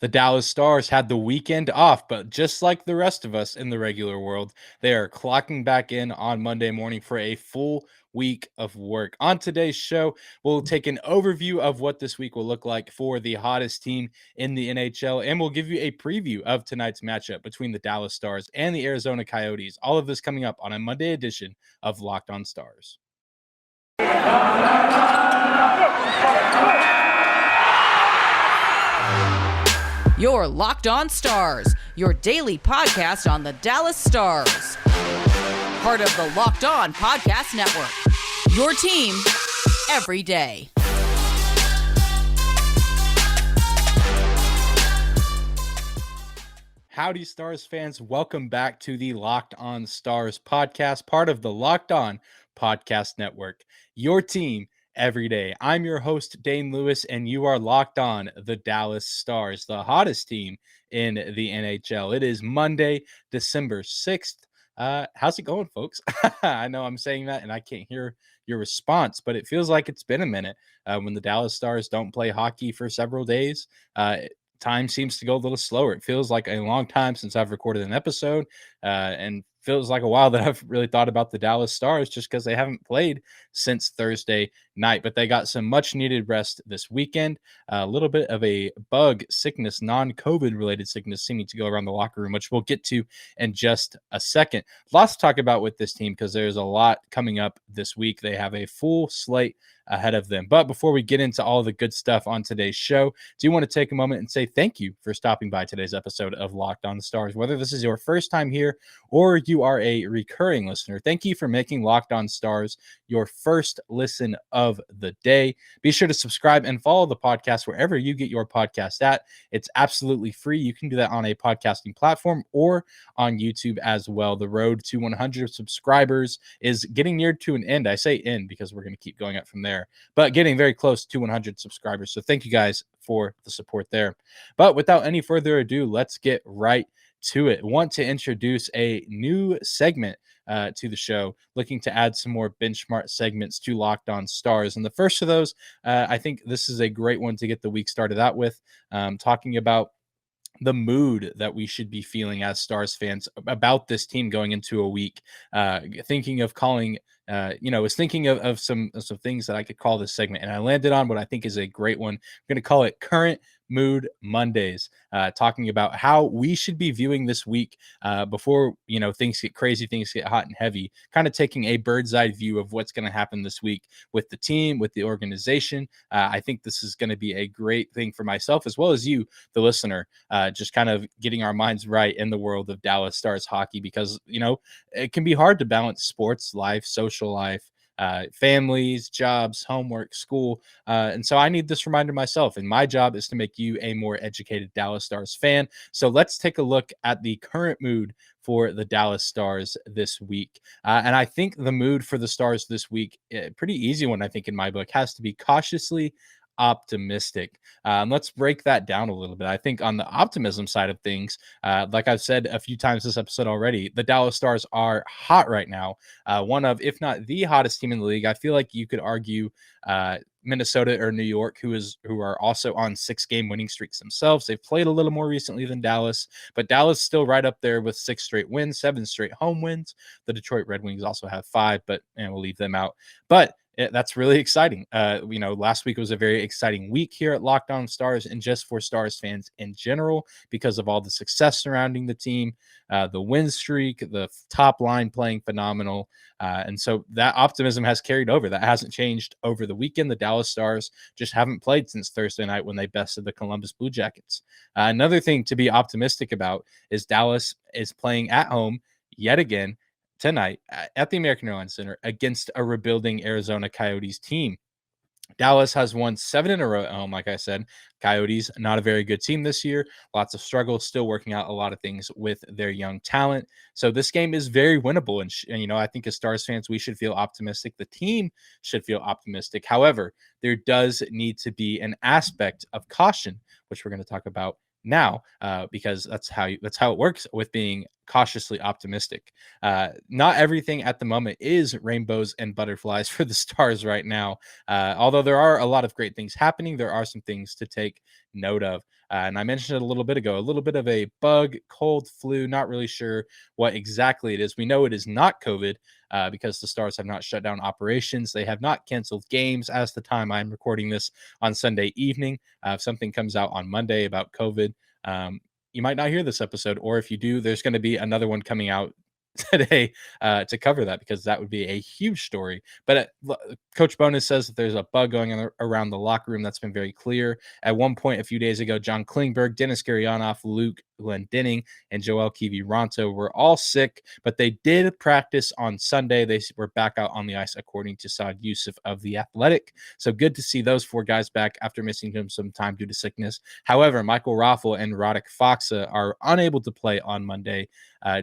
The Dallas Stars had the weekend off, but just like the rest of us in the regular world, they are clocking back in on Monday morning for a full week of work. On today's show, we'll take an overview of what this week will look like for the hottest team in the NHL, and we'll give you a preview of tonight's matchup between the Dallas Stars and the Arizona Coyotes. All of this coming up on a Monday edition of Locked On Stars. Your Locked On Stars, your daily podcast on the Dallas Stars. Part of the Locked On Podcast Network. Your team every day. Howdy, Stars fans. Welcome back to the Locked On Stars podcast, part of the Locked On Podcast Network. Your team every day. I'm your host, Dane Lewis, and you are locked on the Dallas Stars, the hottest team in the NHL. It is Monday, December 6th. How's it going, folks? I know I'm saying that and I can't hear your response, but it feels like it's been a minute when the Dallas Stars don't play hockey for several days. Time seems to go a little slower. It feels like a long time since I've recorded an episode, and feels like a while that I've really thought about the Dallas Stars just because they haven't played since Thursday night. But they got some much needed rest this weekend. A little bit of a bug sickness, non-COVID related sickness seeming to go around the locker room, which we'll get to in just a second. Lots to talk about with this team because there's a lot coming up this week. They have a full slate ahead of them. But before we get into all the good stuff on today's show, do you want to take a moment and say thank you for stopping by today's episode of Locked On Stars? Whether this is your first time here or you are a recurring listener, thank you for making Locked On Stars your first listen of the day. Be sure to subscribe and follow the podcast wherever you get your podcast at. It's absolutely free. You can do that on a podcasting platform or on YouTube as well. The road to 100 subscribers is getting near to an end. I say end because we're going to keep going up from there, but getting very close to 100 subscribers. So thank you guys for the support there. But without any further ado, let's get right to it. I want to introduce a new segment to the show, looking to add some more benchmark segments to Locked On Stars. And the first of those, I think this is a great one to get the week started out with, talking about the mood that we should be feeling as Stars fans about this team going into a week. Thinking of calling, was thinking of some things that I could call this segment, and I landed on what I think is a great one. I'm going to call it Current Mood Mondays, talking about how we should be viewing this week before things get crazy, things get hot and heavy, kind of taking a bird's eye view of what's going to happen this week with the team, with the organization. I think this is going to be a great thing for myself as well as you, the listener, just kind of getting our minds right in the world of Dallas Stars hockey, because it can be hard to balance sports life, social life, families, jobs, homework, school. And so I need this reminder myself. And my job is to make you a more educated Dallas Stars fan. So let's take a look at the current mood for the Dallas Stars this week. And I think the mood for the Stars this week, pretty easy one, I think, in my book, has to be cautiously optimistic. Let's break that down a little bit. I think on the optimism side of things, like I've said a few times this episode already, the Dallas Stars are hot right now. One of, if not the hottest team in the league. I feel like you could argue Minnesota or New York, who are also on 6-game winning streaks themselves. They've played a little more recently than Dallas, but Dallas still right up there with 6 straight wins, 7 straight home wins. The Detroit Red Wings also have 5, but we'll leave them out. But that's really exciting. Last week was a very exciting week here at Locked On Stars, and just for Stars fans in general, because of all the success surrounding the team, the win streak, the top line playing phenomenal. And so that optimism has carried over. That hasn't changed over the weekend. The Dallas Stars just haven't played since Thursday night when they bested the Columbus Blue Jackets. Another thing to be optimistic about is Dallas is playing at home yet again tonight at the American Airlines Center against a rebuilding Arizona Coyotes team. Dallas has won 7 in a row at home. Like I said, Coyotes, not a very good team this year. Lots of struggles, still working out a lot of things with their young talent. So this game is very winnable. And I think as Stars fans, we should feel optimistic. The team should feel optimistic. However, there does need to be an aspect of caution, which we're going to talk about now, because that's how it works with being cautiously optimistic. Not everything at the moment is rainbows and butterflies for the Stars right now. Although there are a lot of great things happening, there are some things to take note of. And I mentioned it a little bit ago, a little bit of a bug, cold, flu, not really sure what exactly it is. We know it is not COVID because the Stars have not shut down operations. They have not canceled games as the time I'm recording this on Sunday evening. If something comes out on Monday about COVID, you might not hear this episode, or if you do, there's going to be another one coming out today to cover that, because that would be a huge story. But Coach Bonus says that there's a bug going on around the locker room. That's been very clear. At one point a few days ago, John Klingberg, Dennis Gurianov, Luke Glendening, and Joel Kiviranta were all sick, but they did practice on Sunday. They were back out on the ice, according to Saad Youssef of The Athletic. So good to see those 4 guys back after missing them some time due to sickness. However, Michael Roussel and Radek Faksa are unable to play on Monday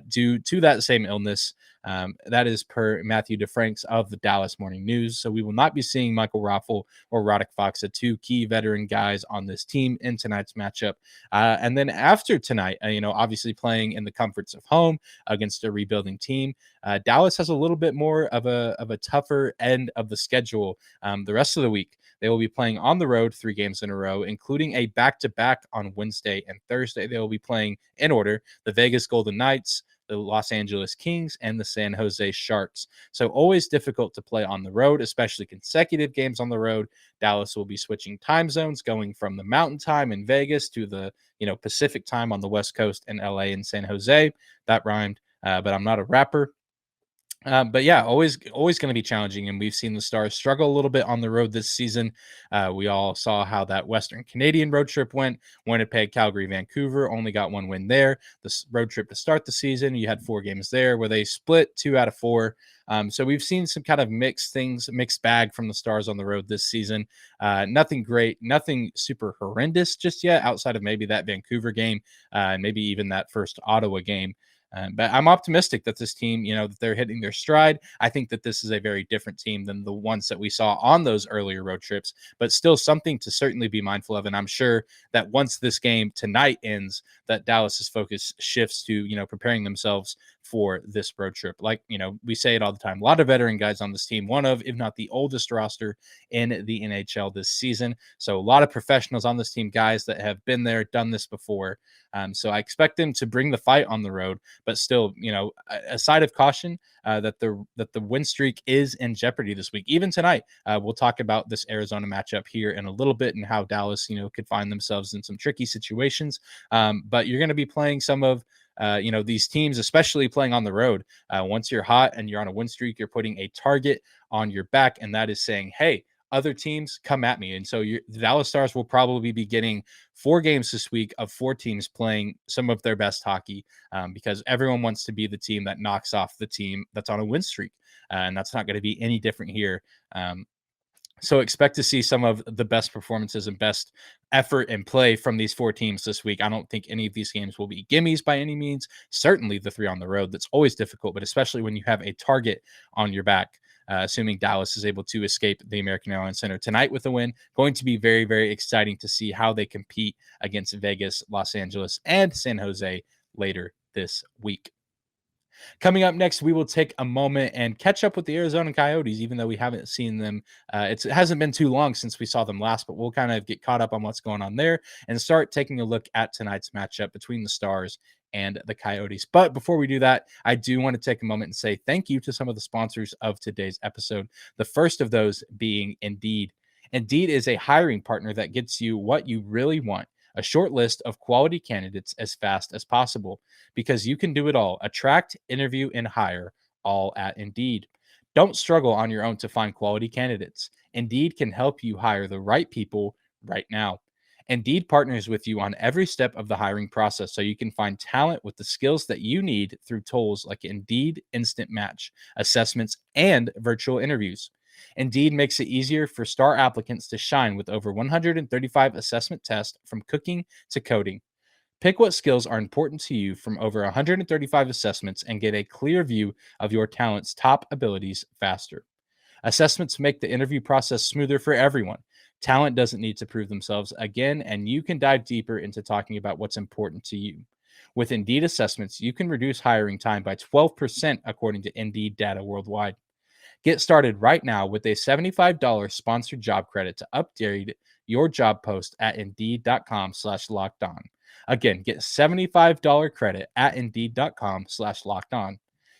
due to that same illness. That is per Matthew DeFranks of the Dallas Morning News. So we will not be seeing Michael Roussel or Radek Faksa, 2 key veteran guys on this team, in tonight's matchup. And then after tonight, obviously playing in the comforts of home against a rebuilding team, Dallas has a little bit more of a tougher end of the schedule the rest of the week. They will be playing on the road 3 games in a row, including a back-to-back on Wednesday and Thursday. They will be playing, in order, the Vegas Golden Knights, the Los Angeles Kings, and the San Jose Sharks. So always difficult to play on the road, especially consecutive games on the road. Dallas will be switching time zones, going from the mountain time in Vegas to the Pacific time on the West Coast in LA and San Jose. That rhymed, but I'm not a rapper. But yeah, always going to be challenging, and we've seen the Stars struggle a little bit on the road this season. We all saw how that Western Canadian road trip went. Winnipeg, Calgary, Vancouver, only got 1 win there. This road trip to start the season, you had 4 games there where they split 2 out of 4. So we've seen some kind of mixed bag from the Stars on the road this season. Nothing great, nothing super horrendous just yet, outside of maybe that Vancouver game, and maybe even that first Ottawa game. But I'm optimistic that this team, that they're hitting their stride. I think that this is a very different team than the ones that we saw on those earlier road trips, but still something to certainly be mindful of. And I'm sure that once this game tonight ends, that Dallas's focus shifts to, preparing themselves for this road trip. Like, we say it all the time, a lot of veteran guys on this team, one of, if not the oldest roster in the NHL this season. So a lot of professionals on this team, guys that have been there, done this before. So I expect them to bring the fight on the road, but still, a side of caution that the win streak is in jeopardy this week. Even tonight, we'll talk about this Arizona matchup here in a little bit and how Dallas, could find themselves in some tricky situations. But you're going to be playing some of these teams, especially playing on the road. Once you're hot and you're on a win streak, you're putting a target on your back, and that is saying, hey, other teams, come at me. And so the Dallas Stars will probably be getting 4 games this week of 4 teams playing some of their best hockey, because everyone wants to be the team that knocks off the team that's on a win streak. And that's not going to be any different here. So expect to see some of the best performances and best effort and play from these 4 teams this week. I don't think any of these games will be gimmies by any means. Certainly the 3 on the road, that's always difficult, but especially when you have a target on your back. Assuming Dallas is able to escape the American Airlines Center tonight with a win. Going to be very, very exciting to see how they compete against Vegas, Los Angeles, and San Jose later this week. Coming up next, we will take a moment and catch up with the Arizona Coyotes, even though we haven't seen them. It hasn't been too long since we saw them last, but we'll kind of get caught up on what's going on there and start taking a look at tonight's matchup between the Stars and the Coyotes. But before we do that, I do want to take a moment and say thank you to some of the sponsors of today's episode. The first of those being Indeed. Indeed is a hiring partner that gets you what you really want. A short list of quality candidates as fast as possible, because you can do it all. Attract, interview, and hire, all at Indeed. Don't struggle on your own to find quality candidates. Indeed can help you hire the right people right now. Indeed partners with you on every step of the hiring process, so you can find talent with the skills that you need through tools like Indeed Instant Match, assessments, and virtual interviews. Indeed makes it easier for star applicants to shine with over 135 assessment tests from cooking to coding. Pick what skills are important to you from over 135 assessments and get a clear view of your talent's top abilities faster. Assessments make the interview process smoother for everyone. Talent doesn't need to prove themselves again, and you can dive deeper into talking about what's important to you. With Indeed assessments, you can reduce hiring time by 12% according to Indeed data worldwide. Get started right now with a $75 sponsored job credit to upgrade your job post at indeed.com/lockedon. Again, get $75 credit at indeed.com/lockedon.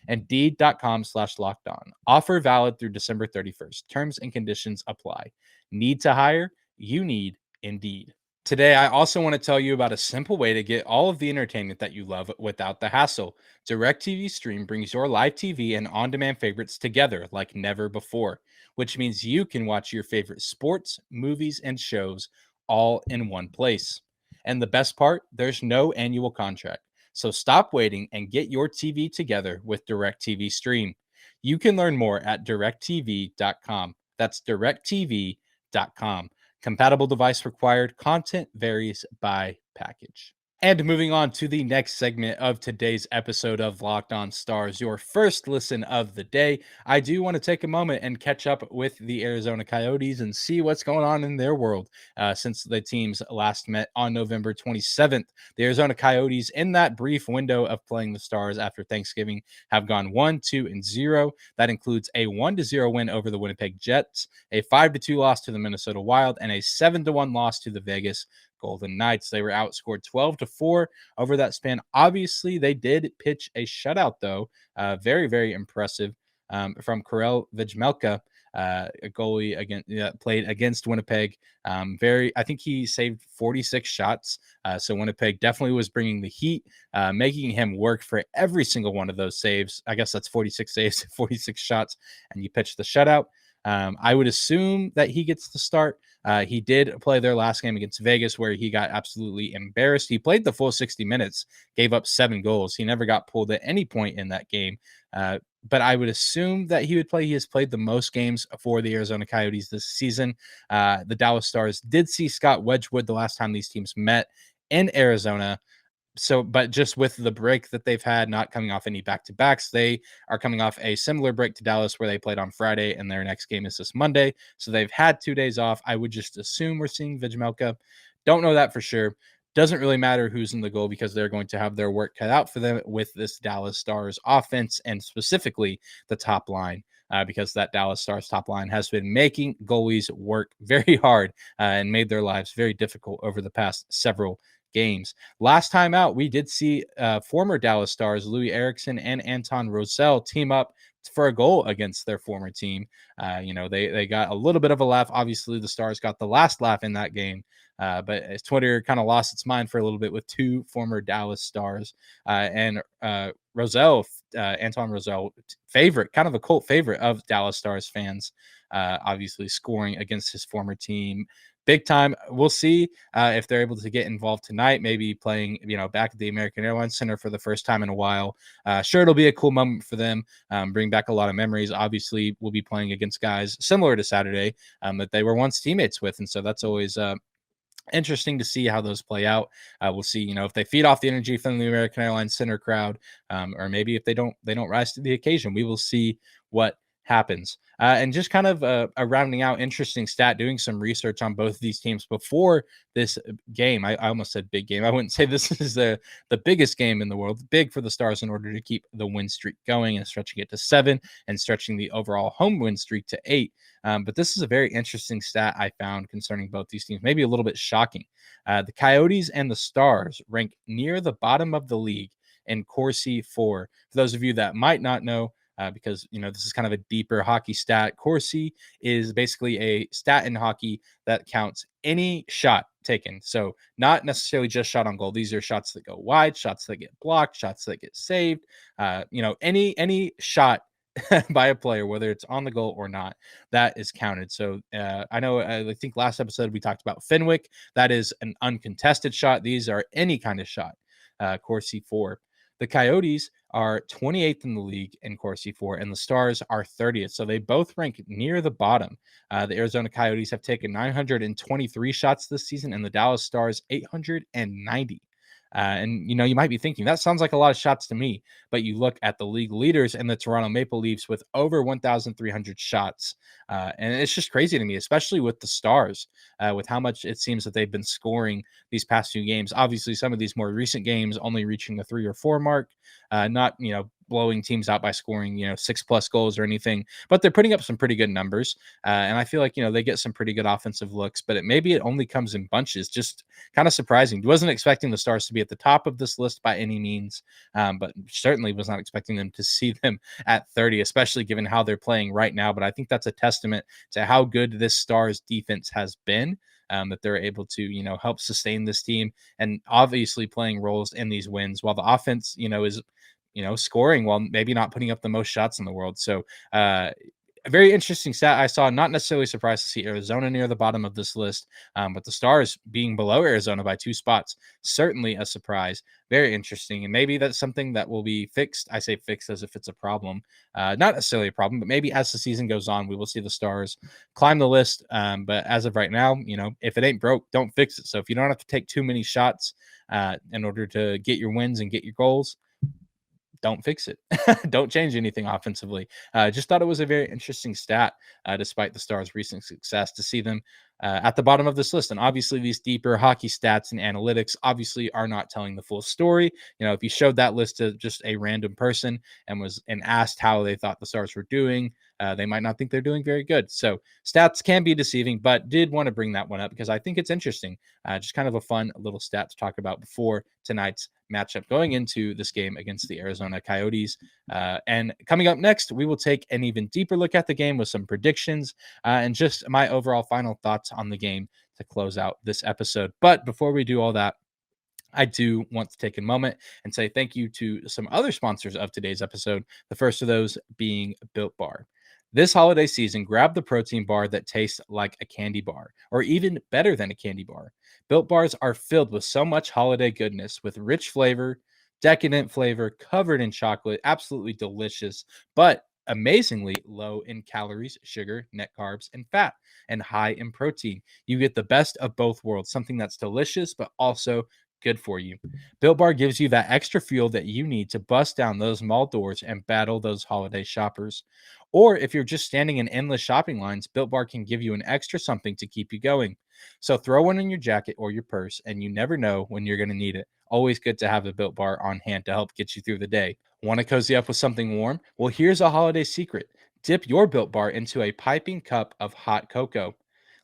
Indeed.com/lockedon. Offer valid through December 31st. Terms and conditions apply. Need to hire? You need Indeed. Today, I also want to tell you about a simple way to get all of the entertainment that you love without the hassle. DirecTV Stream brings your live TV and on-demand favorites together like never before, which means you can watch your favorite sports, movies, and shows all in one place. And the best part, there's no annual contract. So stop waiting and get your TV together with DirecTV Stream. You can learn more at directv.com. That's directv.com. Compatible device required. Content varies by package. And moving on to the next segment of today's episode of Locked On Stars, your first listen of the day, I do want to take a moment and catch up with the Arizona Coyotes and see what's going on in their world since the teams last met on November 27th. The Arizona Coyotes, in that brief window of playing the Stars after Thanksgiving, have gone 1-2-0. That includes a 1-0 win over the Winnipeg Jets, a 5-2 loss to the Minnesota Wild, and a 7-1 loss to the Vegas Golden Knights. They were outscored 12-4 over that span. Obviously, they did pitch a shutout, though. Very, very impressive from Karel Vejmelka, a goalie played against Winnipeg. I think he saved 46 shots. So Winnipeg definitely was bringing the heat, making him work for every single one of those saves. I guess that's 46 saves, 46 shots, and you pitch the shutout. I would assume that he gets the start. He did play their last game against Vegas where he got absolutely embarrassed. He played the full 60 minutes, gave up 7 goals. He never got pulled at any point in that game. But I would assume that he would play. He has played the most games for the Arizona Coyotes this season. The Dallas Stars did see Scott Wedgwood the last time these teams met in Arizona. But just with the break that they've had, not coming off any back-to-backs, they are coming off a similar break to Dallas where they played on Friday and their next game is this Monday. So they've had 2 days off. I would just assume we're seeing Vejmelka. Don't know that for sure. Doesn't really matter who's in the goal because they're going to have their work cut out for them with this Dallas Stars offense and specifically the top line. Because that Dallas Stars top line has been making goalies work very hard and made their lives very difficult over the past several games. Last time out, we did see former Dallas Stars Loui Eriksson and Antoine Roussel team up for a goal against their former team. They got a little bit of a laugh. Obviously, the Stars got the last laugh in that game. But Twitter kind of lost its mind for a little bit with 2 former Dallas Stars and Roussel, Antoine Roussel, kind of a cult favorite of Dallas Stars fans, obviously scoring against his former team. Big time. We'll see if they're able to get involved tonight, maybe playing, back at the American Airlines Center for the first time in a while. Sure, it'll be a cool moment for them, bring back a lot of memories. Obviously, we'll be playing against guys similar to Saturday that they were once teammates with. And so that's always interesting to see how those play out. We'll see, if they feed off the energy from the American Airlines Center crowd, or maybe if they don't rise to the occasion. We will see what happens. And just kind of a rounding out interesting stat, doing some research on both of these teams before this game. I almost said big game. I wouldn't say this is the biggest game in the world. Big for the Stars in order to keep the win streak going and stretching it to 7 and stretching the overall home win streak to 8. But this is a very interesting stat I found concerning both these teams, maybe a little bit shocking. The Coyotes and the Stars rank near the bottom of the league in Corsi 4. For those of you that might not know, because this is kind of a deeper hockey stat. Corsi is basically a stat in hockey that counts any shot taken. So not necessarily just shot on goal. These are shots that go wide, shots that get blocked, shots that get saved. Any shot by a player, whether it's on the goal or not, that is counted. So I think last episode we talked about Fenwick. That is an uncontested shot. These are any kind of shot. Corsi 4. The Coyotes are 28th in the league in Corsi 4, and the Stars are 30th. So they both rank near the bottom. The Arizona Coyotes have taken 923 shots this season, and the Dallas Stars 890. And you might be thinking that sounds like a lot of shots to me, but you look at the league leaders and the Toronto Maple Leafs with over 1,300 shots. And it's just crazy to me, especially with the Stars, with how much it seems that they've been scoring these past few games. Obviously, some of these more recent games only reaching the 3 or 4 mark, not, blowing teams out by scoring, 6+ goals or anything, but they're putting up some pretty good numbers. And I feel like, they get some pretty good offensive looks, but maybe it only comes in bunches. Just kind of surprising. Wasn't expecting the Stars to be at the top of this list by any means, but certainly was not expecting them to see them at 30, especially given how they're playing right now. But I think that's a testament to how good this Stars defense has been. That they're able to, help sustain this team and obviously playing roles in these wins while the offense, is, scoring while maybe not putting up the most shots in the world. So, a very interesting stat I saw. Not necessarily surprised to see Arizona near the bottom of this list, but the Stars being below Arizona by 2 spots, certainly a surprise. Very interesting, and maybe that's something that will be fixed. I say fixed as if it's a problem, not necessarily a problem, but maybe as the season goes on, we will see the Stars climb the list. But as of right now, if it ain't broke, don't fix it. So if you don't have to take too many shots in order to get your wins and get your goals, don't fix it. Don't change anything offensively. Just thought it was a very interesting stat, despite the Stars' recent success, to see them at the bottom of this list. And obviously, these deeper hockey stats and analytics obviously are not telling the full story. If you showed that list to just a random person and asked how they thought the Stars were doing, they might not think they're doing very good. So stats can be deceiving, but did want to bring that one up because I think it's interesting. Just kind of a fun little stat to talk about before tonight's matchup going into this game against the Arizona Coyotes. And coming up next, we will take an even deeper look at the game with some predictions and just my overall final thoughts on the game to close out this episode. But before we do all that, I do want to take a moment and say thank you to some other sponsors of today's episode. The first of those being Built Bar. This holiday season, grab the protein bar that tastes like a candy bar, or even better than a candy bar. Built Bars are filled with so much holiday goodness, with rich flavor, decadent flavor, covered in chocolate, absolutely delicious, but amazingly low in calories, sugar, net carbs, and fat, and high in protein. You get the best of both worlds, something that's delicious, but also good for you. Built Bar gives you that extra fuel that you need to bust down those mall doors and battle those holiday shoppers. Or if you're just standing in endless shopping lines, Built Bar can give you an extra something to keep you going. So throw one in your jacket or your purse, and you never know when you're going to need it. Always good to have a Built Bar on hand to help get you through the day. Want to cozy up with something warm? Well, here's a holiday secret. Dip your Built Bar into a piping cup of hot cocoa.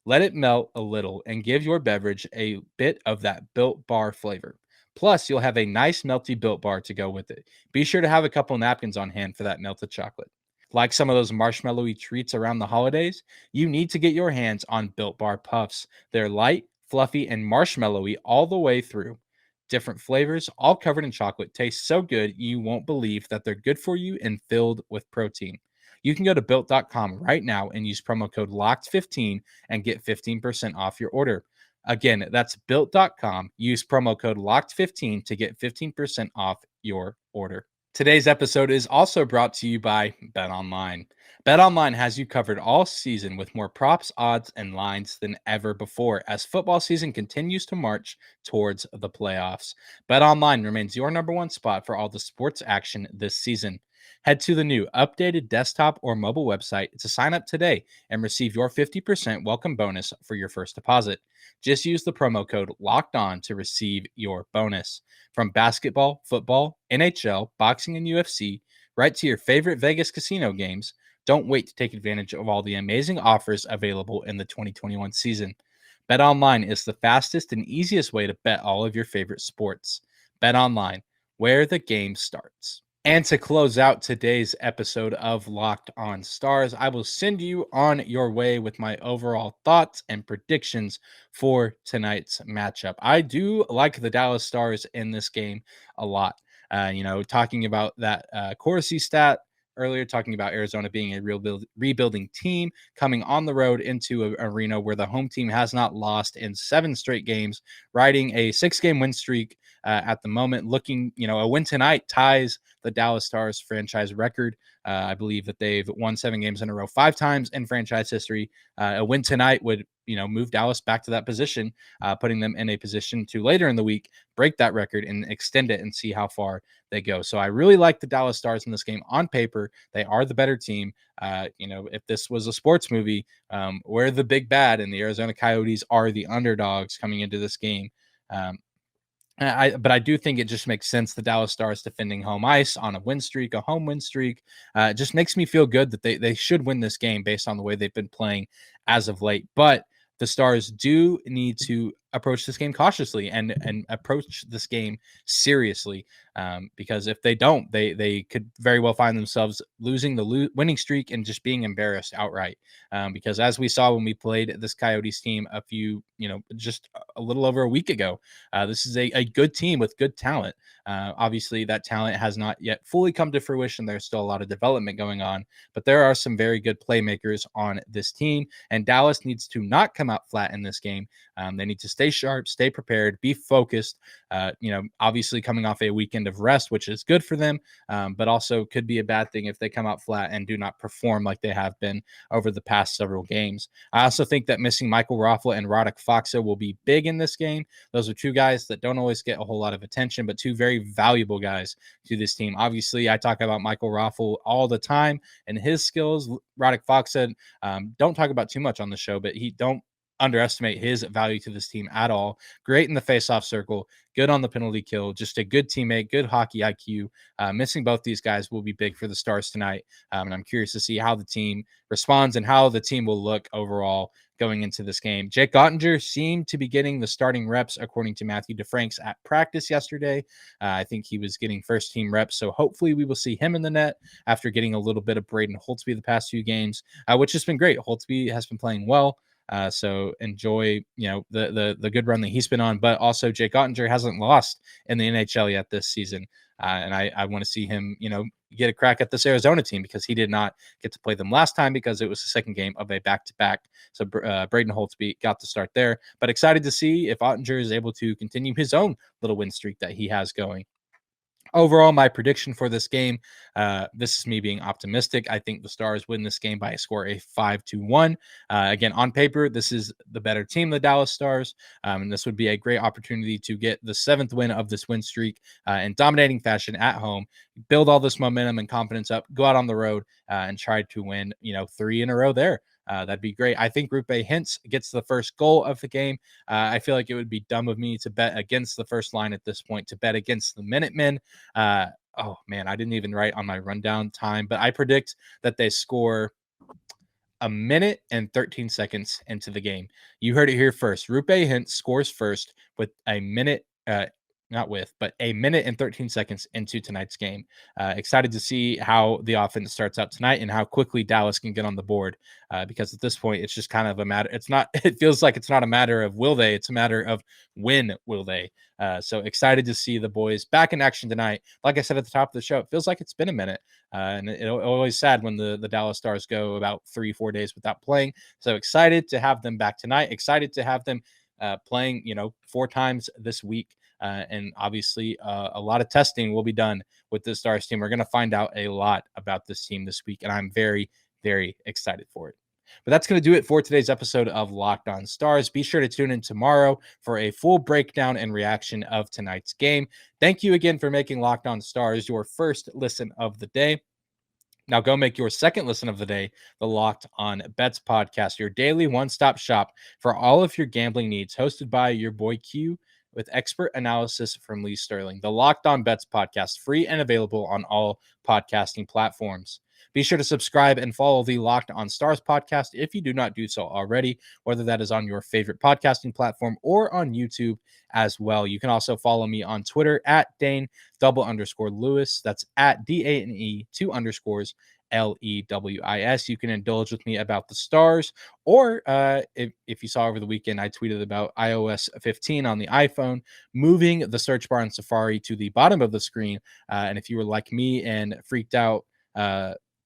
Let it melt a little and give your beverage a bit of that Built Bar flavor. Plus, you'll have a nice melty Built Bar to go with it. Be sure to have a couple napkins on hand for that melted chocolate. Like some of those marshmallowy treats around the holidays, you need to get your hands on Built Bar Puffs. They're light, fluffy, and marshmallowy all the way through. Different flavors, all covered in chocolate, taste so good you won't believe that they're good for you and filled with protein. You can go to built.com right now and use promo code LOCKED15 and get 15% off your order. Again, that's built.com. Use promo code LOCKED15 to get 15% off your order. Today's episode is also brought to you by BetOnline. BetOnline has you covered all season with more props, odds, and lines than ever before as football season continues to march towards the playoffs. BetOnline remains your number one spot for all the sports action this season. Head to the new updated desktop or mobile website to sign up today and receive your 50% welcome bonus for your first deposit. Just use the promo code LOCKEDON to receive your bonus. From basketball, football, NHL, boxing, and UFC, right to your favorite Vegas casino games, don't wait to take advantage of all the amazing offers available in the 2021 season. BetOnline is the fastest and easiest way to bet all of your favorite sports. BetOnline, where the game starts. And to close out today's episode of Locked On Stars, I will send you on your way with my overall thoughts and predictions for tonight's matchup. I do like the Dallas Stars in this game a lot. Talking about that Corsi stat earlier, talking about Arizona being a rebuilding team coming on the road into an arena where the home team has not lost in 7 straight games, riding a 6-game win streak at the moment. Looking, a win tonight ties the Dallas Stars franchise record. I believe that they've won 7 games in a row 5 times in franchise history. A win tonight would, move Dallas back to that position, putting them in a position to later in the week break that record and extend it and see how far they go. So I really like the Dallas Stars in this game. On paper, they are the better team. If this was a sports movie, we're the big bad and the Arizona Coyotes are the underdogs coming into this game. But I do think it just makes sense. The Dallas Stars defending home ice on a win streak, a home win streak. It just makes me feel good that they should win this game based on the way they've been playing as of late. But the Stars do need to approach this game cautiously and approach this game seriously, because if they don't, they could very well find themselves losing the winning streak and just being embarrassed outright. Because as we saw when we played this Coyotes team just a little over a week ago, this is a good team with good talent. Obviously, that talent has not yet fully come to fruition. There's still a lot of development going on, but there are some very good playmakers on this team, and Dallas needs to not come out flat in this game. They need to stay sharp, stay prepared, be focused. Obviously coming off a weekend of rest, which is good for them, but also could be a bad thing if they come out flat and do not perform like they have been over the past several games. I also think that missing Michael Roussel and Radek Faksa will be big in this game. Those are two guys that don't always get a whole lot of attention, but two very valuable guys to this team. Obviously, I talk about Michael Roussel all the time and his skills. Radek Faksa, don't talk about too much on the show, but don't underestimate his value to this team at all. Great in the faceoff circle, good on the penalty kill, just a good teammate, good hockey IQ. Missing both these guys will be big for the Stars tonight, and I'm curious to see how the team responds and how the team will look overall going into this game. Jake Ottinger seemed to be getting the starting reps, according to Matthew DeFranks at practice yesterday. I think he was getting first team reps, so hopefully we will see him in the net after getting a little bit of Braden Holtby the past few games, which has been great. Holtby has been playing well. So enjoy, the good run that he's been on, but also Jake Ottinger hasn't lost in the NHL yet this season. And I want to see him, get a crack at this Arizona team because he did not get to play them last time because it was the second game of a back-to-back. So Braden Holtby got the start there, but excited to see if Ottinger is able to continue his own little win streak that he has going. Overall, my prediction for this game, this is me being optimistic. I think the Stars win this game by a score of 5-1. Again, on paper, this is the better team, the Dallas Stars, and this would be a great opportunity to get the 7th win of this win streak in dominating fashion at home, build all this momentum and confidence up, go out on the road and try to win, 3 in a row there. That'd be great. I think Roope Hintz gets the first goal of the game. I feel like it would be dumb of me to bet against the first line at this point, to bet against the Minutemen. Oh, man, I didn't even write on my rundown time, but I predict that they score a minute and 13 seconds into the game. You heard it here first. Roope Hintz scores first with a minute, but a minute and 13 seconds into tonight's game. Excited to see how the offense starts out tonight and how quickly Dallas can get on the board, because at this point, it's just kind of a matter. It feels like it's not a matter of will they, it's a matter of when will they. So excited to see the boys back in action tonight. Like I said at the top of the show, it feels like it's been a minute. And it's always sad when the Dallas Stars go about 3-4 days without playing. So excited to have them back tonight. Excited to have them playing, 4 times this week. And obviously, a lot of testing will be done with the Stars team. We're going to find out a lot about this team this week, and I'm very, very excited for it. But that's going to do it for today's episode of Locked On Stars. Be sure to tune in tomorrow for a full breakdown and reaction of tonight's game. Thank you again for making Locked On Stars your first listen of the day. Now go make your second listen of the day the Locked On Bets podcast, your daily one-stop shop for all of your gambling needs, hosted by your boy Q, with expert analysis from Lee Sterling. The Locked On Bets podcast, free and available on all podcasting platforms. Be sure to subscribe and follow the Locked On Stars podcast if you do not do so already, whether that is on your favorite podcasting platform or on YouTube as well. You can also follow me on Twitter at Dane_Lewis. That's at DANE 2_Lewis. You can indulge with me about the Stars, or if you saw over the weekend, I tweeted about iOS 15 on the iPhone, moving the search bar in Safari to the bottom of the screen. And if you were like me and freaked out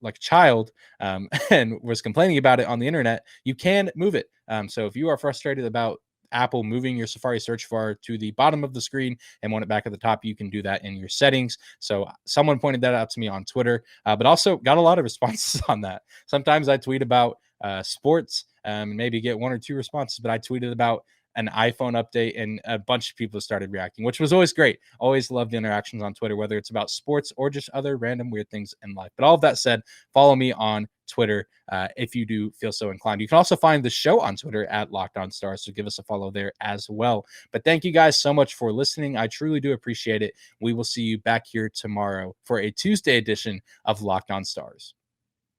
like a child and was complaining about it on the internet, you can move it. So if you are frustrated about Apple moving your Safari search bar to the bottom of the screen and want it back at the top, you can do that in your settings. So someone pointed that out to me on Twitter, but also got a lot of responses on that. Sometimes I tweet about sports and maybe get 1 or 2 responses, but I tweeted about an iPhone update, and a bunch of people started reacting, which was always great. Always love the interactions on Twitter, whether it's about sports or just other random weird things in life. But all of that said, follow me on Twitter if you do feel so inclined. You can also find the show on Twitter at Locked On Stars, so give us a follow there as well. But thank you guys so much for listening. I truly do appreciate it. We will see you back here tomorrow for a Tuesday edition of Locked On Stars.